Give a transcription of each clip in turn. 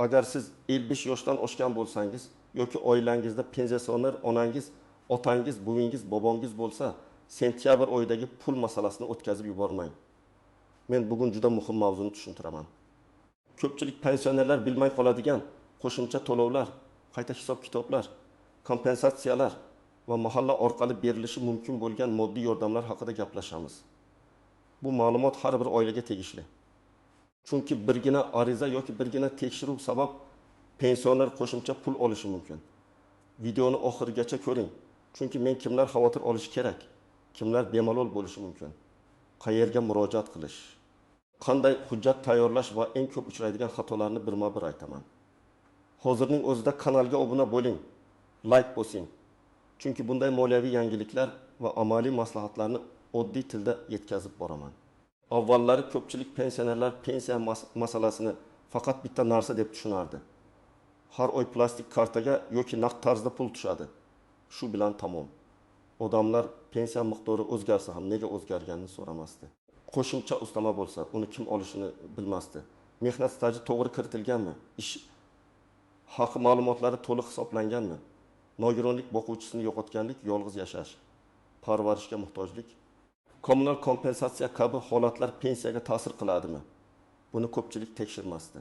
Agar siz 55 yoshdan oshgan bo'lsangiz yoki oilangizda pensioner onangiz, otangiz, buvingiz, bobongiz bo'lsa, sentyabr oyidagi pul masalasini o'tkazib yubormang. Men bugun juda muhim mavzuni tushuntiraman. Ko'pchilik pensionerlar bilmay qoladigan qo'shimcha to'lovlar, qayta hisob-kitoblar, kompensatsiyalar va mahalla orqali berilishi mumkin bo'lgan moddiy yordamlar haqida gaplashamiz. Bu ma'lumot har bir oilaga tegishli. Chunki birgina ariza yoki birgina tekshiruv sabab pensioner qo'shimcha pul olishi mumkin. Videoni oxirigacha ko'ring. Chunki men kimlar xavotir olishi kerak, kimlar bemalol bo'lishi mumkin. Qayerga murojaat qilish, qanday hujjat tayyorlash va eng ko'p uchraydigan xatolarni birma-bir aytaman. Hozirning o'zida kanalga obuna bo'ling, like bosing. Chunki bunday moliyaviy yangiliklar va amaliy maslahatlarni oddiy tilda yetkazib boraman. Avvallari ko'pchilik pensionerlar pensiya masalasini faqat bitta narsa deb tushunardi. Har oy plastik kartaga yoki naqd tarzda pul tushadi. Shu bilan tamom. Odamlar pensiya miqdori o'zgarsa ham nega o'zgarganini so'ramasdi. Qo'shimcha ustama bo'lsa, uni kim olishini bilmasdi. Mehnat staji to'g'ri kiritilganmi? Ish haqi ma'lumotlari to'liq hisoblanganmi? Nogironlik boquvchisini yo'qotganlik, yolg'iz yashash, parvarishga muhtojlik, kommunal kompensatsiya kabi holatlar pensiyaga ta'sir qiladimi? Buni ko'pchilik tekshirmasdi.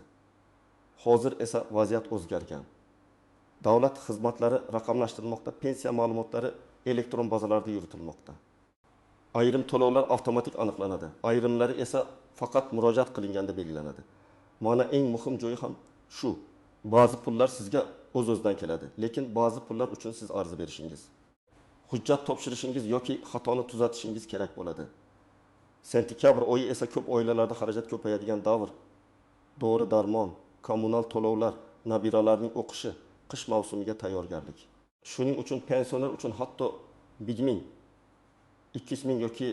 Hozir esa vaziyat o'zgargan. Davlat xizmatlari raqamlashtirilmoqda, pensiya ma'lumotlari elektron bazalarda yuritilmoqda. Ayrim to'lovlar avtomatik aniqlanadi, ayrimlari esa faqat murojaat qilinganda belgilanadi. Mana eng muhim joyi ham shu. Ba'zi pullar sizga o'z-o'zidan keladi, lekin ba'zi pullar uchun siz arz berishingiz, hujjat topshirishingiz yoki xatoni tuzatishingiz kerak bo'ladi. Sentyabr oyi esa ko'p oilalarda xarajat ko'payadigan davr. Dori-darmon, kommunal to'lovlar, nabiralarning o'qishi, qish mavsumiga tayyorgarlik. Shuning uchun pensioner uchun hatto 1000, 2000 yoki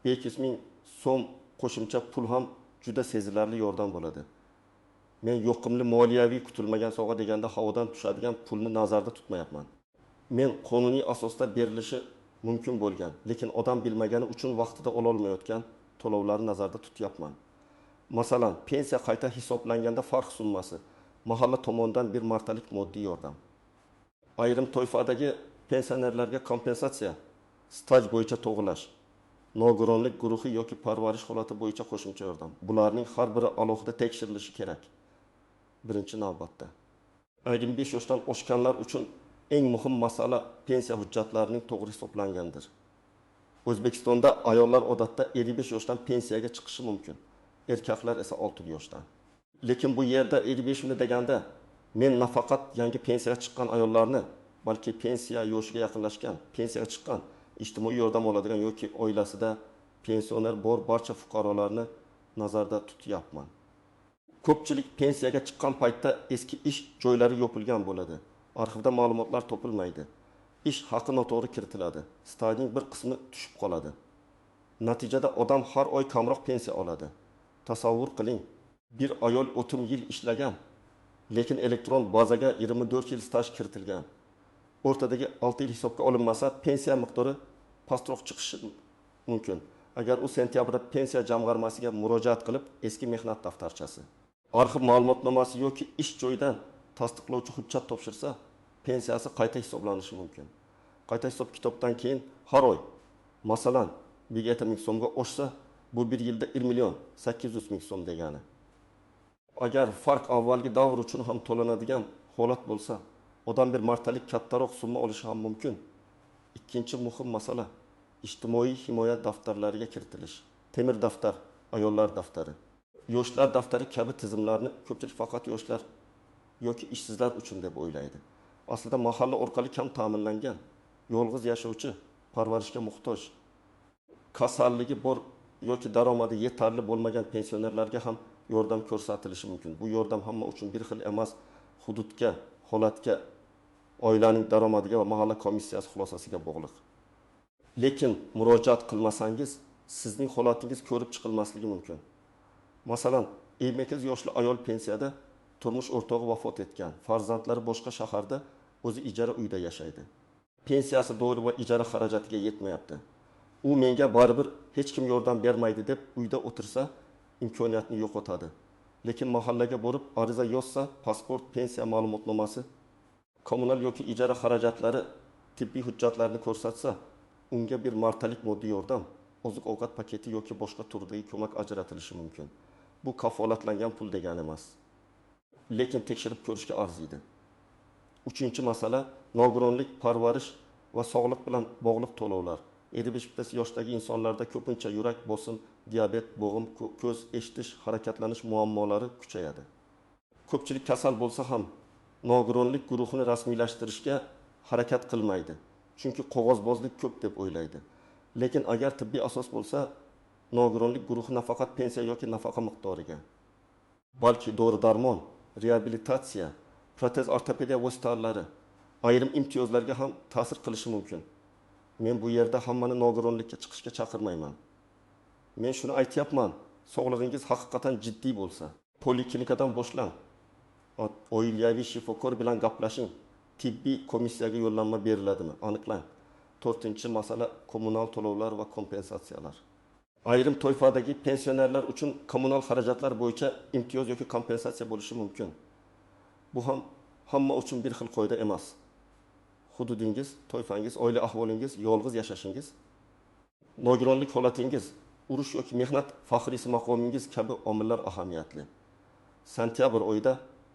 5000 so'm qo'shimcha pul ham juda sezilarli yordam bo'ladi. Men yoqimli moliyaviy kutilmagan sovg'a deganda havodan tushadigan pulni nazarda tutmayapman. Men qonuniy asosda berilishi mumkin bo'lgan, lekin odam bilmagani uchun vaqtida ola olmayotgan to'lovlarni nazarda tutyapman. Masalan, pensiya qayta hisoblanganda farq summasi, mahalla tomonidan bir martalik moddiy yordam. Ayrim toifadagi pensionerlarga kompensatsiya, staj bo'yicha to'g'rilash, nogironlik guruhi yoki parvarish holati bo'yicha qo'shimcha yordam. Bularning har biri alohida tekshirilishi kerak. Birinchi navbatda 55 yoshdan oshganlar uchun eng muhim masala pensiya hujjatlarining to'g'ri hisoblangandir. O'zbekistonda ayollar odatda 55 yoshdan pensiyaga chiqishi mumkin, erkaklar esa 6 yoshdan. Lekin bu yerda 55 ni deganda men nafaqat yangi pensiyaga chiqqan ayollarni, balki pensiya yoshiga yaqinlashgan, pensiyaga chiqqan, ijtimoiy yordam oladigan yoki oilasida pensioner bor barcha fuqarolarni nazarda tutyapman. Ko'pchilik pensiyaga chiqqan paytda eski ish joylari yopilgan bo'ladi. Arxivda ma'lumotlar topilmaydi. Ish haqi noto'g'ri kiritiladi. Stajning bir qismi tushib qoladi. Natijada odam har oy kamroq pensiya oladi. Tasavvur qiling, bir ayol 30 yil ishlagan, lekin elektron bazaga 24 yil staj kiritilgan. O'rtadagi 6 yil hisobga olinmasa, pensiya miqdori pastroq chiqishi mumkin. Agar u sentyabrda pensiya jamg'armasiga murojaat qilib, eski mehnat daftarchasi, arxiv ma'lumotnomasi yoki ish joyidan tasdiqlovchi hujjat topshirsa, pensiyasi qayta hisoblanishi mumkin. Qayta hisob kitobdan keyin har oy, masalan, 1 ming so'mga oshsa, bu bir yilda 1 million 800 ming so'm degani. Agar farq avvalgi davr uchun ham to'lanadigan holat bo'lsa, odam bir martalik kattaroq summa olishi ham mumkin. Ikkinchi muhim masala ijtimoiy himoya daftarlariga kiritilish. Temir daftar, ayollar daftari, yoshlar daftari kabi tizimlarni ko'pchilik faqat yoshlar yoki ishsizlar uchun deb o'ylaydi. Aslida mahalla orqali kam ta'minlangan, yolg'iz yashovchi, parvarishga muhtoj, kasalligi bor yoki daromadi yetarli bo'lmagan pensionerlarga ham yordam ko'rsatilishi mumkin. Bu yordam hamma uchun bir xil emas, hududga, holatga, oilaning daromadiga va mahalla komissiyasi xulosasiga bog'liq. Lekin murojaat qilmasangiz, sizning holatingiz ko'rib chiqilmasligi mumkin. Masalan, 28 yoshli ayol pensiyada, turmush o'rtog'i vafot etgan, farzandlari boshqa shaharda, o'zi ijara uyda yashaydi. Pensiyasi dori va ijara xarajatiga yetmayapti. U menga baribir hech kim yordam bermaydi deb uyda o'tirsa, imkoniyatni yo'qotadi. Lekin mahallaga borib ariza yozsa, pasport, pensiya ma'lumotnomasi, kommunal yoki ijara xarajatlari, tibbiy hujjatlarni ko'rsatsa, unga bir martalik moddiy yordam, oziq-ovqat paketi yoki boshqa turdagi ko'mak ajratilishi mumkin. Bu kafolatlangan pul degani emas. Lekin tekshirib ko'rishga arziydi. Uchinchi masala nogironlik, parvarish va sog'liq bilan bog'liq to'lovlar. 55 yoshdagi insonlarda ko'pincha yurak bosim, diabet, bo'g'im, ko'z, eshitish, harakatlanish muammolari kuchayadi. Ko'pchilik kasal bo'lsa ham nogironlik guruhini rasmiylashtirishga harakat qilmaydi. Chunki qog'ozbozlik ko'p deb o'ylaydi. Lekin agar tibbiy asos bo'lsa, nogironlik guruhi nafaqat pensiya yoki nafaqa miqdoriga, balki dori-darmon, reabilitatsiya, protez ortopediya vositalari, ayrim imtiyozlarga ham ta'sir qilishi mumkin. Men bu yerda hammani nogironlikka chiqishga chaqirmayman. Men shuni aytyapman, sog'lig'ingiz haqiqatan jiddiy bo'lsa, poliklinikadan boshlang. Oilaviy shifokor bilan gaplashing. Tibbiy komissiyaga yo'llanma beriladimi? Aniqlang. 4-masala kommunal to'lovlar va kompensatsiyalar. Ayrim toifadagi pensionerlar uchun kommunal xarajatlar bo'yicha imtiyoz yoki kompensatsiya bo'lishi mumkin. Bu ham hamma uchun bir xil qoida emas. Hududingiz, toifangiz, oila ahvolingiz, yolg'iz yashashingiz, nogironlik holatingiz, urush yoki mehnat faxriysi maqomingiz kabi omillar ahamiyatli. Sentyabr oyida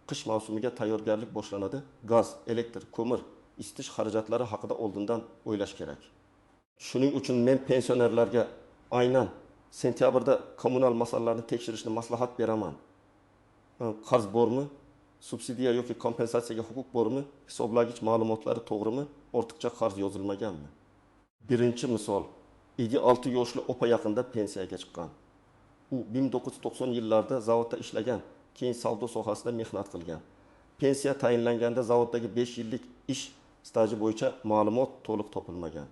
qish mavsumiga tayyorgarlik boshlanadi. Gaz, elektr, ko'mir, isitish xarajatlari haqida oldindan o'ylash kerak. Shuning uchun men pensionerlarga aynan sentyabrda kommunal masalalarni tekshirishni maslahat beraman. Qarz bormi? Subsidiya yoki kompensatsiyaga huquq bormi? Hisoblagich ma'lumotlari to'g'rimi? Ortiqcha qarz yozilmaganmi? Birinchi misol, 56 yoshli opa yaqinda pensiyaga chiqqan. U 1990 yillarda zavodda ishlagan, keyin savdo sohasida mehnat qilgan. Pensiya tayinlanganda zavoddagi 5 yillik ish staji bo'yicha ma'lumot to'liq topilmagan.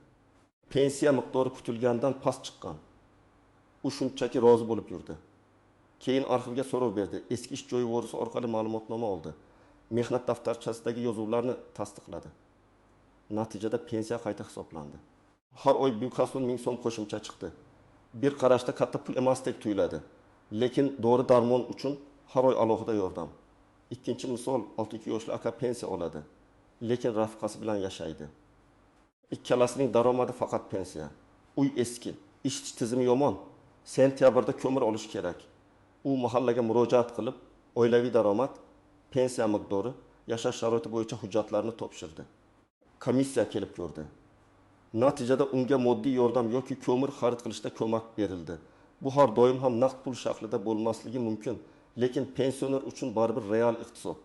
Pensiya miqdori kutilgandan past chiqqan. U shunchaki rozi bo'lib yurdi. Keyin arxivga so'rov berdi. Eski ish joyi vorisi orqali ma'lumotnoma oldi. Mehnat daftarchasidagi yozuvlarni tasdiqladi. Natijada pensiya qayta hisoblandi. Har oy 1000 so'm qo'shimcha chiqdi. Bir qarashda katta pul emasdek tuyuladi. Lekin dori-darmon uchun har oy alohida yordam. Ikkinchi misol, 62 yoshli aka pensiya oladi, lekin rafiqasi bilan yashaydi. Ikkalasining daromadi faqat pensiya. Uy eski, ish tizimi yomon. Sentyabrda ko'mir olish kerak. U mahallaga murojaat qilib, oilaviy daromad, pensiya miqdori, yashash sharoiti bo'yicha hujjatlarni topshirdi. Komissiya kelib ko'rdi. Natijada unga moddiy yordam yoki ko'mir xarid qilishda ko'mak berildi. Bu har doim ham naqd pul shaklida bo'lmasligi mumkin, lekin pensioner uchun baribir real iqtisod.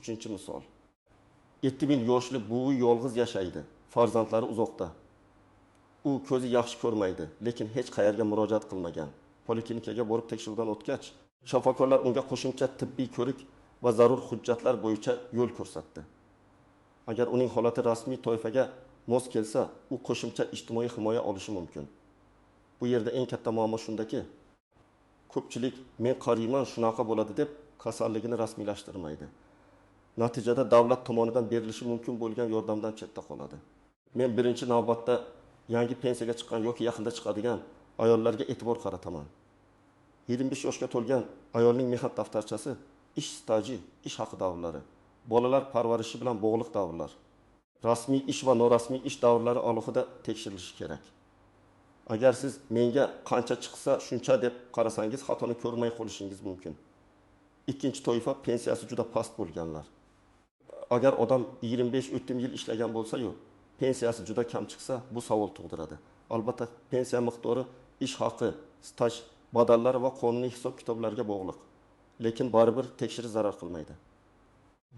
3-misol. 7000 yoshli buvi yolg'iz yashaydi, farzandlari uzoqda. U ko'zi yaxshi ko'rmaydi, lekin hech qayerga murojaat qilmagan. Poliklinikaga borib tekshiruvdan o'tgach, shifokorlar unga qo'shimcha tibbiy ko'rik va zarur hujjatlar bo'yicha yo'l ko'rsatdi. Agar uning holati rasmiy toifaga mos kelsa, u qo'shimcha ijtimoiy himoya olishi mumkin. Bu yerda eng katta muammo shundaki, ko'pchilik men qariyman shunaqa bo'ladi deb kasalligini rasmiylashtirmaydi. Natijada davlat tomonidan berilishi mumkin bo'lgan yordamdan chetda qoladi. Men birinchi navbatda yangi pensiyaga chiqqan yoki yaqinda chiqadigan ayollarga e'tibor qarataman. 25 yoshga to'lgan ayolning mehnat daftarchasi, ish staji, ish haqi davrlari, bolalar parvarishi bilan bog'liq davrlar, rasmiy ish va norasmiy ish davrlari alohida tekshirilishi kerak. Agar siz menga qancha chiqsa shuncha deb qarasangiz, xatoni ko'rmay qolishingiz mumkin. Ikkinchi toifa pensiyasi juda past bo'lganlar. Agar odam 25-30 yil ishlagan bo'lsa-yu, pensiyasi juda kam chiqsa, bu savol tug'diradi. Albatta, pensiya miqdori ish haqi, staj badallari va qonuniy hisob kitoblarga bog'liq. Lekin baribir tekshirish zarar qilmaydi.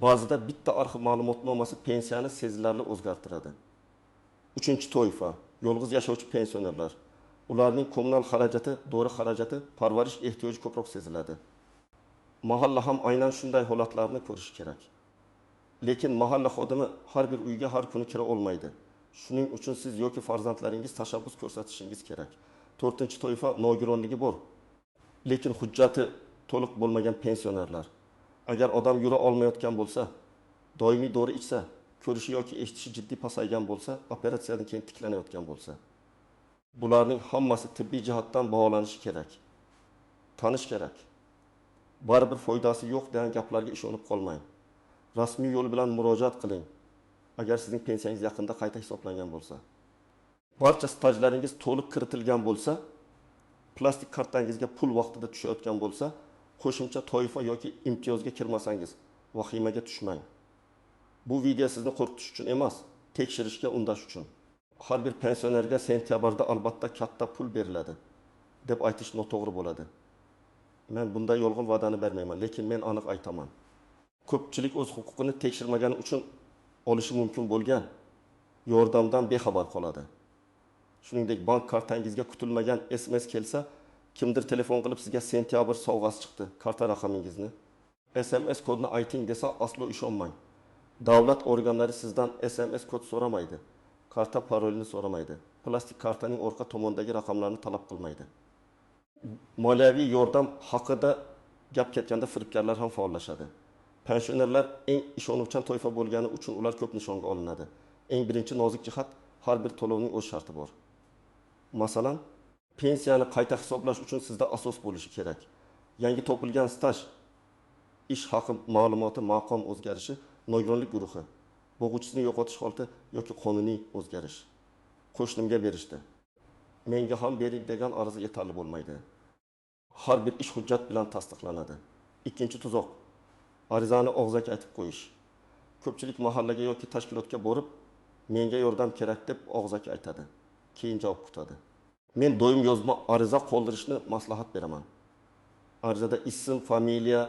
Ba'zida bitta arxiv ma'lumotnomasi pensiyani sezilarli o'zgartiradi. 3-toifa yolg'iz yashovchi pensionerlar. Ularning kommunal xarajati, dori xarajati, parvarish ehtiyoji ko'proq seziladi. Mahalla ham aynan shunday holatlarni ko'rish kerak. Lekin mahalla xodimi har bir uyga har kuni kira olmaydi. Shuning uchun siz yoki farzandlaringiz tashabbus ko'rsatishingiz kerak. 4-toifa nogironligi bor, lekin hujjati to'liq bo'lmagan pensionerlar. Agar odam yura olmayotgan bo'lsa, doimiy dori ichsa, ko'rishi yoki eshitishi jiddiy pasaygan bo'lsa, operatsiyadan keyin tiklanayotgan bo'lsa, bularning hammasi tibbiy jihatdan baholanishi kerak. Tanish kerak. baribir foydasi yo'q degan gaplarga ishonib qolmang. Rasmiy yo'l bilan murojaat qiling. Agar sizning pensiyangiz yaqinda qayta hisoblangan bo'lsa. Barcha stajlaringiz to'liq kiritilgan bo'lsa, plastik kartangizga pul vaqtida tushayotgan bo'lsa, qo'shimcha toifa yoki imtiyozga kirmasangiz, vahimaga tushmang. Bu video sizni qo'rqitish uchun emas, tekshirishga undash uchun. Har bir pensionerga sentyabrda albatta katta pul beriladi deb aytish noto'g'ri bo'ladi. Men bunday yolg'on va'dani bermayman, lekin men aniq aytaman. Ko'pchilik o'z huquqini tekshirmagani uchun olishi mumkin bo'lgan yordamdan bexabar qoladi. Shuningdek, bank kartangizga kutilmagan SMS kelsa, kimdir telefon qilib sizga sentyabr sovg'asi chiqdi, karta raqamingizni, SMS kodini ayting desa aslo ishonmang. Davlat organlari sizdan SMS kod so'ramaydi, karta parolini so'ramaydi, plastik kartaning orqa tomonidagi raqamlarni talab qilmaydi. Moliyaviy yordam haqida gap ketganda firibgarlar ham faollashadi. Pensionerlar eng ishonuvchan toifa bo'lgani uchun ular ko'p nishonga olinadi. Eng birinchi nozik jihat, har bir to'lovning o'z sharti bor. Masalan, pensiyani qayta hisoblash uchun sizda asos bo'lishi kerak. Yangi topilgan staj, ish haqi ma'lumoti, maqom o'zgarishi, nogironlik guruhi, bo'g'uvchisini yo'qotish holati yoki qonuniy o'zgarish. Qo'shnimga berishdi. Menga ham bering degan ariza yetarli bo'lmaydi. Har bir ish hujjat bilan tasdiqlanadi. Ikkinchi tuzoq, arizani og'zaki aytib qo'yish. Ko'pchilik mahallaga yoki tashkilotga borib, menga yordam kerak deb og'zaki aytadi. Keyin javob kutadi. Men doim yozma ariza qoldirishni maslahat beraman. Arizada ism, familiya,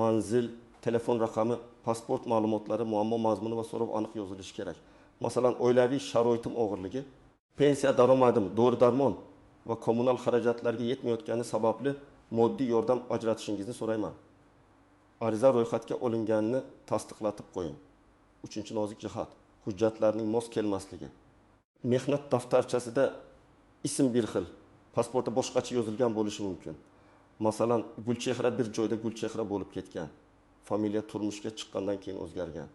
manzil, telefon raqami, pasport ma'lumotlari, muammo mazmuni va so'rov aniq yozilishi kerak. Masalan, oilaviy sharoitim og'irligi, pensiya daromadim, dori-darmon va kommunal xarajatlarga yetmayotgani sababli moddiy yordam ajratishingizni so'rayman. Ariza ro'yxatga olinganini tasdiqlatib qo'ying. Uchinchi nozik jihat, hujjatlarning mos kelmasligi. Mehnat daftarchasida ism bir xil, pasportda boshqacha yozilgan bo'lishi mumkin. Masalan, Gulchehra bir joyda Gulchehra bo'lib ketgan. Familiya turmushga chiqqandan keyin o'zgargan.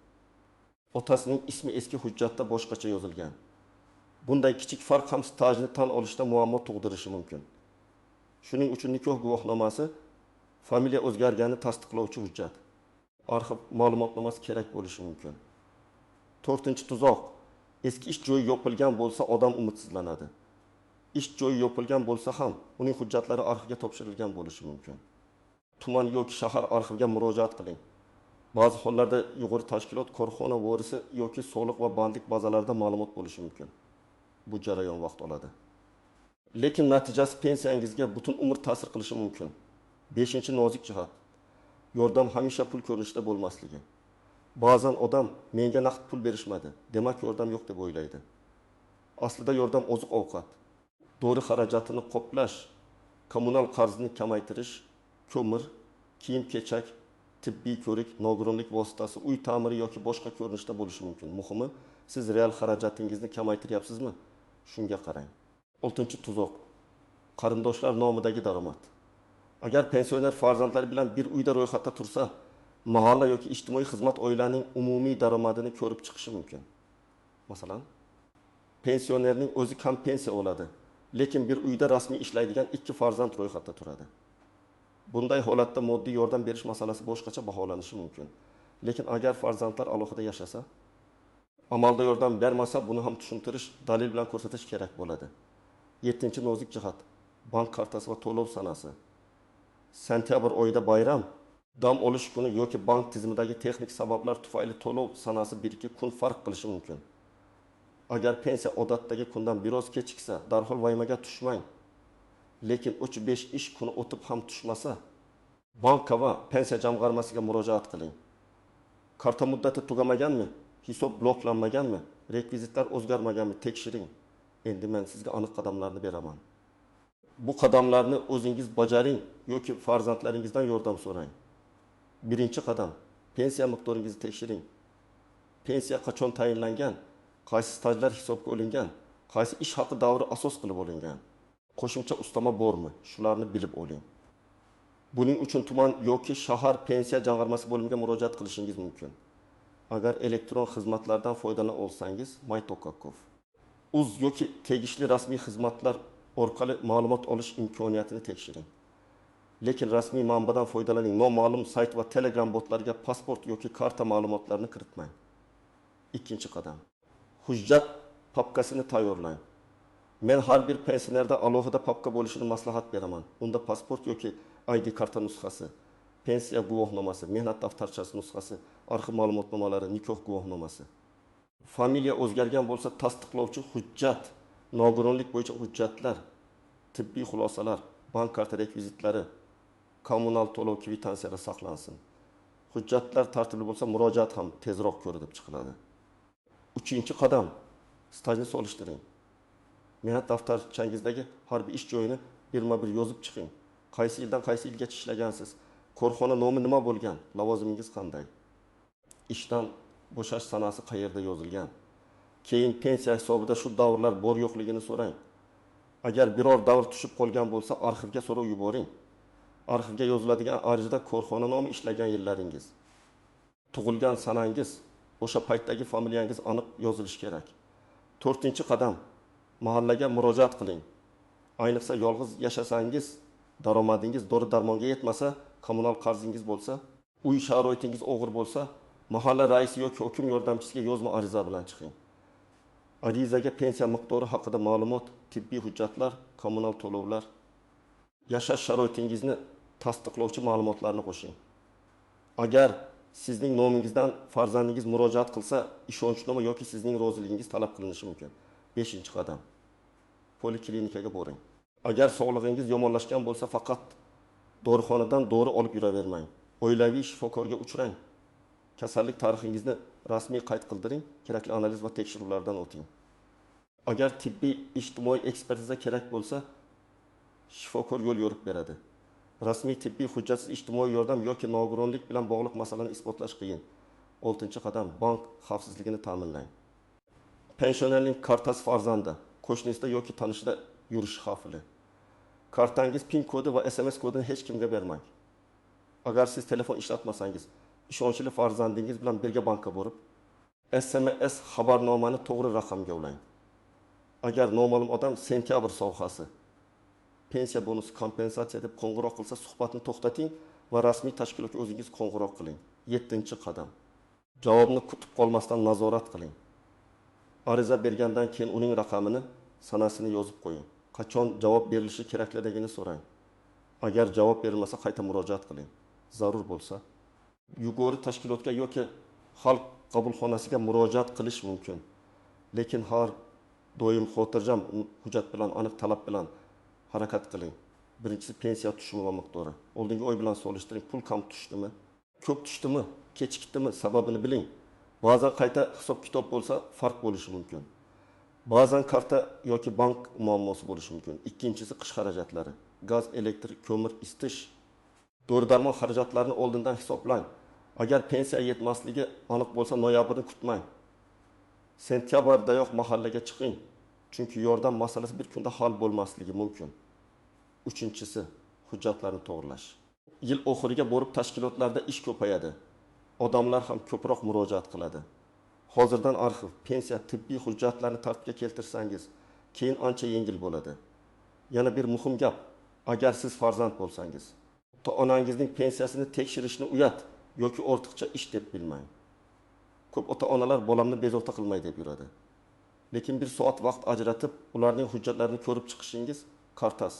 Otasining ismi eski hujjatda boshqacha yozilgan. Bunday kichik farq ham stajni tan olishda muammo tug'dirishi mumkin. Shuning uchun nikoh guvohnomasi familiya o'zgarganini tasdiqlovchi hujjat. Arxiv ma'lumotnomasi kerak bo'lishi mumkin. 4-tuzoq. Eski ish joyi yopilgan bo'lsa, odam umidsizlanadi. Ish joyi yopilgan bo'lsa ham, uning hujjatlari arxivga topshirilgan bo'lishi mumkin. Tuman yoki shahar arxiviga murojaat qiling. Ba'zi hollarda yuqori tashkilot, korxona vorisi yoki soliq va bandlik bazalarida ma'lumot bo'lishi mumkin. Bu jarayon vaqt oladi. Lekin natijasi pensiyangizga butun umr ta'sir qilishi mumkin. 5-nozik jihat. Yordam hamisha pul ko'rinishida bo'lmasligi. Ba'zan odam menga naqd pul berishmadi, demak yordam yo'q deb o'ylaydi. Aslida yordam oziq-ovqat, dori xarajatini qoplash, kommunal qarzni kamaytirish, ko'mir, kiyim-kechak, tibbiy ko'rik, nogironlik vositasi, uy ta'miri yoki boshqa ko'rinishda bo'lishi mumkin. Muhimi, siz real xarajatingizni kamaytiryapsizmi? Shunga qarang. 6-tuzoq. Qarindoshlar nomidagi daromad. Agar pensioner farzandlari bilan bir uyda ro'yxatda tursa, mahalla yoki ijtimoiy xizmat oilaning umumiy daromadini ko'rib chiqishi mumkin. Masalan, pensionerning o'zi kam pensiya oladi, lekin bir uyda rasmiy ishlaydigan 2 farzand ro'yxatda turadi. Bunday holatda moddiy yordam berish masalasi boshqacha baholanishi mumkin. Lekin agar farzandlar alohida yashasa, amalda yordam bermasa, buni ham tushuntirish, dalil bilan ko'rsatish kerak bo'ladi. 7-nozik jihat, bank kartasi va to'lov sanasi. Sentyabr oyida bayram, dam olish kuni yoki bank tizimidagi texnik sabablar tufayli to'lov sanasi 1-2 kun farq qilishi mumkin. Agar pensiya odatdagi kundan biroz kechiksa, darhol vahimaga tushmang. Lekin 3-5 ish kuni o'tib ham tushmasa, banka va pensiya jamg'armasiga murojaat qiling. Karta muddati tugamaganmi? Hisob bloklanmaganmi? Rekvizitlar o'zgarmaganmi? Tekshiring. Endi men sizga aniq qadamlarni beraman. Bu qadamlarni o'zingiz bajaring yoki farzandlaringizdan yordam so'rang. Birinchi qadam, pensiya miqdoringizni tekshiring. Pensiya qachon tayinlangan? Qaysi stajlar hisobga olingan? Qaysi ish haqi davri asos qilib olingan? Qo'shimcha ustama bormi? Shularni bilib oling. Buning uchun tuman yoki shahar pensiya jamg'armasi bo'limiga murojaat qilishingiz mumkin. Agar elektron xizmatlardan foydalana olsangiz, Maytokakov. Uz yoki tegishli rasmiy xizmatlar orqali ma'lumot olish imkoniyatini tekshiring. Lekin rasmiy manbadan foydalaning. Noma'lum sayt va Telegram botlariga pasport yoki karta ma'lumotlarini kiritmang. Ikkinchi qadam. Hujjat papkasini tayyorlang. Men har bir pensionerda alohida papka bo'lishini maslahat beraman. Unda pasport yoki ID karta nusxasi, pensiya guvohnomasi, mehnat daftarchasi nusxasi, arxiv ma'lumotnomalari, nikoh guvohnomasi. Familiya o'zgargan bo'lsa tasdiqlovchi hujjat, nogironlik bo'yicha hujjatlar, tibbiy xulosalar, bank karta rekvizitlari, kommunal to'lov kvitansiyalar saqlansin. Hujjatlar tartibli bo'lsa murojaat ham tezroq ko'rib chiqiladi. Uchinchi qadam, stajni solishtiring. Mehnat daftarchangizdagi har bir ish joyini birma-bir yozib chiqing. Qaysi yildan qaysi yilgacha ishlagansiz? Korxona nomi nima bo'lgan? Lavozimingiz qanday? Ishdan bo'shash sanasi qayerda yozilgan? Keyin pensiya hisobida shu davrlar bor yo'qligini so'rang. Agar biror davr tushib qolgan bo'lsa, arxivga so'rab yuboring. Arxivga yoziladigan arizada korxona nomi, ishlagan yillaringiz, tug'ilgan sanangiz, o'sha paytdagi familiyangiz aniq yozilishi kerak. 4-qadam, mahallaga murojaat qiling. Ayniqsa yolg'iz yashasangiz, daromadingiz dori-darmonga yetmasa, kommunal qarzingiz bo'lsa, uy sharoitingiz og'ir bo'lsa, mahalla raisi yoki hokim yordamchisiga yozma ariza bilan chiqing. Arizaga pensiya miqdori haqida ma'lumot, tibbiy hujjatlar, kommunal to'lovlar, yashash sharoitingizni tasdiqlovchi ma'lumotlarni qo'shing. Agar sizning nomingizdan farzandingiz murojaat qilsa, ishonchnoma yoki sizning roziligingiz talab qilinishi mumkin. 5-qadam. Poliklinikaga boring. Agar sog'lig'ingiz yomonlashgan bo'lsa, faqat dorixonadan dori olib yuravermang. Oilaviy shifokorga uchrang. Kasallik tarixingizni rasmiy qayd qildiring, kerakli analiz va tekshiruvlardan o'ting. Agar tibbiy ijtimoiy ekspertiza kerak bo'lsa, shifokor yo'l yo'rib beradi. Rasmiy tibbiy hujjatsiz ijtimoiy yordam yoki nogironlik bilan bog'liq masalani isbotlash qiyin. 6-qadam, bank xavfsizligini ta'minlang. Pensionerning kartasi farzandi, qo'shnisida yoki tanishida yurishi xavfli. Kartangiz PIN kodi va SMS kodini hech kimga bermang. Agar siz telefon ishlatmasangiz, ishonchli farzandingiz bilan birga bankka borib, SMS xabarnomani to'g'ri raqamga ulang. Agar noma'lum odam sentyabr sovg'asi, pensiya bonusi, kompensatsiya deb qo'ng'iroq qilsa, suhbatni to'xtating va rasmiy tashkilotga o'zingiz qo'ng'iroq qiling. 7-qadam. Javobni kutib qolmasdan nazorat qiling. Ariza bergandan keyin uning raqamini, sanasini yozib qo'ying. Qachon javob berilishi kerakligini so'rang. Agar javob berilmasa, qayta murojaat qiling. Zarur bo'lsa, yuqori tashkilotga yoki xalq qabulxonasiga murojaat qilish mumkin. Lekin har doim xotirjam hujjat bilan, aniq talab bilan harakat qiling. Birinchisi pensiya tushumi va miqdori. Oldingi oy bilan solishtiring. Pul kam tushdimi? Ko'p tushdimi? Kechikdimi? Sababini biling. Ba'zan qayta hisob-kitob bo'lsa, farq bo'lishi mumkin. Ba'zan karta yoki bank muammosi bo'lishi mumkin. Ikkinchisi qish xarajatlari. Gaz, elektr, ko'mir, isitish, dori-darmon xarajatlarini oldindan hisoblang. Agar pensiya yetmasligi aniq bo'lsa, noyabrni kutmang. Sentyabrdayoq mahallaga chiqing. Chunki yordam masalasi bir kunda hal bo'lmasligi mumkin. 3-si, hujjatlarni to'g'rilash. Yil oxiriga borib tashkilotlarda ish ko'payadi. Odamlar ham ko'proq murojaat qiladi. Hozirdan arxiv, pensiya, tibbiy hujjatlarni tartibga keltirsangiz, keyin ancha yengil bo'ladi. Yana bir muhim gap, agar siz farzand bo'lsangiz, ota-onangizning pensiyasini tekshirishni uyat yoki ortiqcha ish deb bilmang. Ko'p ota-onalar bolamni bezovta qilmay deb yuradi. Lekin bir soat vaqt ajratib, ularning hujjatlarini ko'rib chiqishingiz, kartas